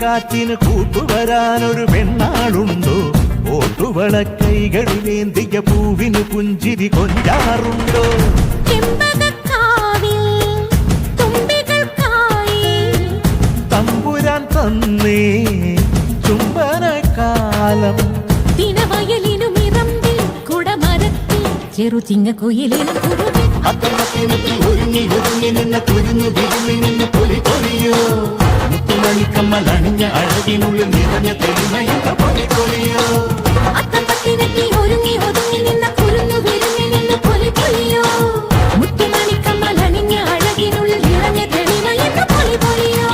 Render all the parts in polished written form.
കാറ്റിന് കൂട്ടുവരാനൊരു പെണ്ണാളുണ്ടോ? ഓട്ടുവള കൈകളിലേന്തിയ പൂവിന് പുഞ്ചിരി കൊഞ്ചാറുണ്ടോ? തമ്പുരാൻ തന്നേ ചുംബനകാലം ചെറുചിങ്ങക്കുയിലും ഒരുങ്ങി ഒരുങ്ങി നിന്ന കുരുന്നു വിരുങ്ങി നിന്ന് പൊലി പൊലിയോ മുത്തുമണിക്കമ്മലണിഞ്ഞ അഴകിനുള്ളിൽ നിറഞ്ഞ തെളിമയുള്ള പൊലി പൊലിയോ ഒരുങ്ങി ഒതുങ്ങി നിന്ന കുരുന്നു വിരുങ്ങി നിന്ന് പൊലി പൊലിയോ മുത്തുമണിക്കമ്മലണിഞ്ഞ അഴകിനുള്ളിൽ നിറഞ്ഞ തെളിമയുള്ള പൊലി പൊലിയോ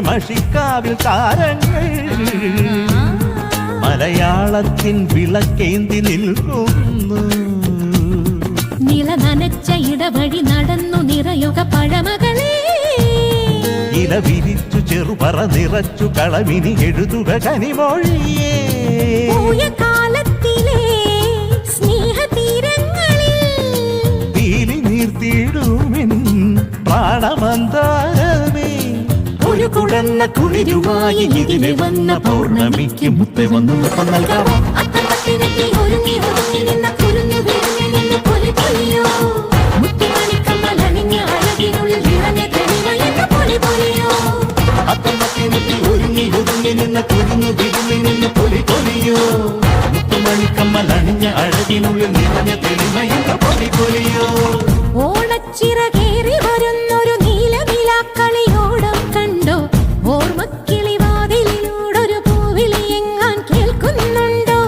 മഷിക്കാവിൽ താരങ്ങൾ മലയാളത്തിൻ വിളക്കേന്തി നിൽക്കുന്നു. നില നനച്ച ഇടവഴി നടന്നു നിറയുക പഴമകളെ ഇല വിരിച്ചു ചെറുപറ നിറച്ചു കളവിനി എഴുതുക കനിമൊഴിയേ കാലത്തിലെ സ്നേഹതീരങ്ങളിൽ തീലി നീർത്തിടുമെൻ പ്രാണമന്താരമേ ഒരു കുടന്ന കുളിരുമായി ഇതിലെ വന്ന പൗർണമിക്ക് മുത്ത വന്നു നൽകാം. ഒരുങ്ങി ഒതുങ്ങി നിന്ന കുരുന്നു വിരുങ്ങി നിന്ന് പൊലി പൊലിയോ മുത്തുമണിക്കമ്മലണിഞ്ഞ അഴകിനുള്ളിൽ നിറഞ്ഞ തെളിമയുള്ള പൊലി പൊലിയോ ഒരുങ്ങി ഒതുങ്ങി നിന്ന കുരുന്നു വിരുങ്ങി നിന്ന് പൊലി പൊലിയോ മുത്തുമണിക്കമ്മലണിഞ്ഞ അഴകിനുള്ളിൽ നിറഞ്ഞ തെളിമയുള്ള പൊലി പൊലിയോ ഓണച്ചിറകേറി വരുന്നൊരു നീലവിലാക്കളിയോടം കണ്ടോ? ഓർമ്മക്കിളിവാതിലൂടൊരു പൂവിളി എങ്ങാൻ കേൾക്കുന്നുണ്ടോ?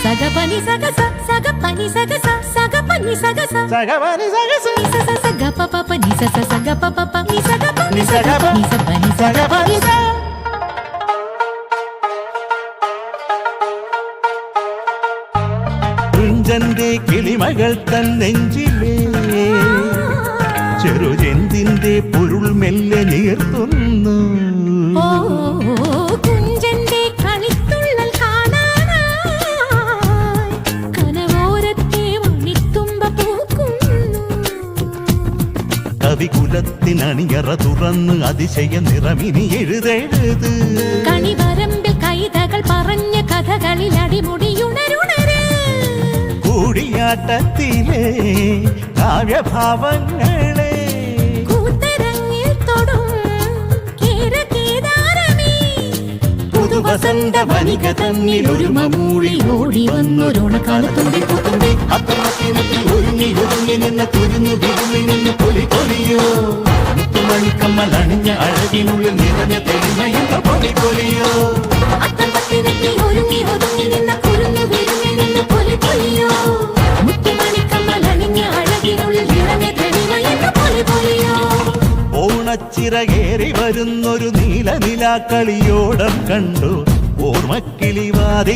സഗപനി സഗസ സഗപനി സഗസ സഗപനി സഗസ സഗപനി സഗസ സഗപപനി സഗ സഗപപനി സഗപനി സഗപനി സഗപനി സഗ കുഞ്ചന്റെ കിളിമകൾ തൻ നെഞ്ചിലേ ചെറുജെന്തിന്റെ പൊരുൾ മെല്ലെ നീർത്തുന്നു. കുഞ്ചന്റെ കളിത്തുള്ളൽ കാണാനായി കനവോരത്തെ മണിത്തുമ്പ പൂക്കുന്നു. കവികുലത്തിനണിയറ തുറന്ന് അതിശയ നിറമിനി എഴുതെഴുത് കണിവരമ്പിൽ കൈതകൾ പറഞ്ഞ കഥകളിൽ അടിമുടിയുണരുണര് കൂടിയാട്ടത്തിലെ കാവ്യഭാവങ്ങളെ കൂത്തരങ്ങിൽ തൊടും കേരകേദാരമേ പുതുവസന്ത വനിക തന്നിൽ ഒരു മമൂഴി ഓടി വന്നൊരോണക്കാലത്തുമ്പി പുത്തുമ്പി ഒരുങ്ങി ഒരുങ്ങി നിന്ന കുരുന്നു വിരുങ്ങി നിന്ന് പൊലി പൊലിയോ മുത്തുമണിക്കമ്മലണിഞ്ഞ അഴകിനുള്ളിൽ നിറഞ്ഞ തെളിമയുള്ള പൊലി പൊലിയോ ഒരുങ്ങി ഒതുങ്ങി നിന്ന കുരുന്നു വിരുങ്ങി നിന്ന് പൊലി പൊലിയോ മുത്തുമണിക്കമ്മലണിഞ്ഞ അഴകിനുള്ളിൽ നിറഞ്ഞ തെളിമയുള്ള പൊലി പൊലിയോ ഓണച്ചിറകേറി വരുന്നൊരു നീലനിലാക്കളിയോടം കണ്ടു. ഓർമ്മക്കിളിവാതിലൂടൊരു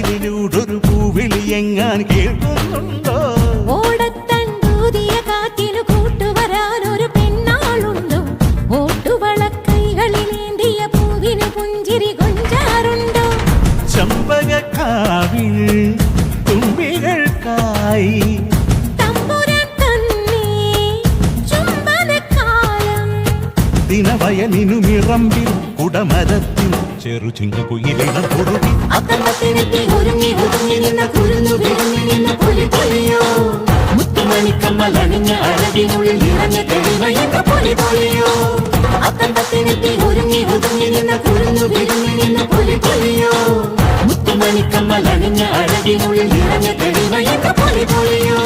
പൂവിളി എങ്ങാൻ കേൾക്കുന്നുണ്ടോ? ഓടത്തണ്ടൂതിയ കാറ്റിനു കൂട്ടുവരാനൊരു പെണ്ണാളുണ്ടോ? ഓട്ടുവള കൈകൾ വയലിനു മിറമ്പിൽ കുടമരത്തിൽ ചെറു ചിങ്കുകുയിലിടം കുറുകി അത്തമ്പത്തിനെത്തി ഒരുങ്ങി ഒതുങ്ങി നിന്ന കുരുന്നു വിരുങ്ങി നിന്ന പുലി പൊലിയോ മുത്തുമണിക്കമ്മലണിഞ്ഞ അഴകിനുള്ളിൽ നിറഞ്ഞ തെളിമയെന്ന പൊലി പൊലിയോ അത്തമ്പത്തിനെത്തി ഒരുങ്ങി ഒതുങ്ങി നിന്ന കുരുന്നു വിരുങ്ങി നിന്ന പുലി പൊലിയോ മുത്തുമണിക്കമ്മലണിഞ്ഞ അഴകിനുള്ളിൽ നിറഞ്ഞ തെളിമയെന്ന പൊലി പൊലിയോ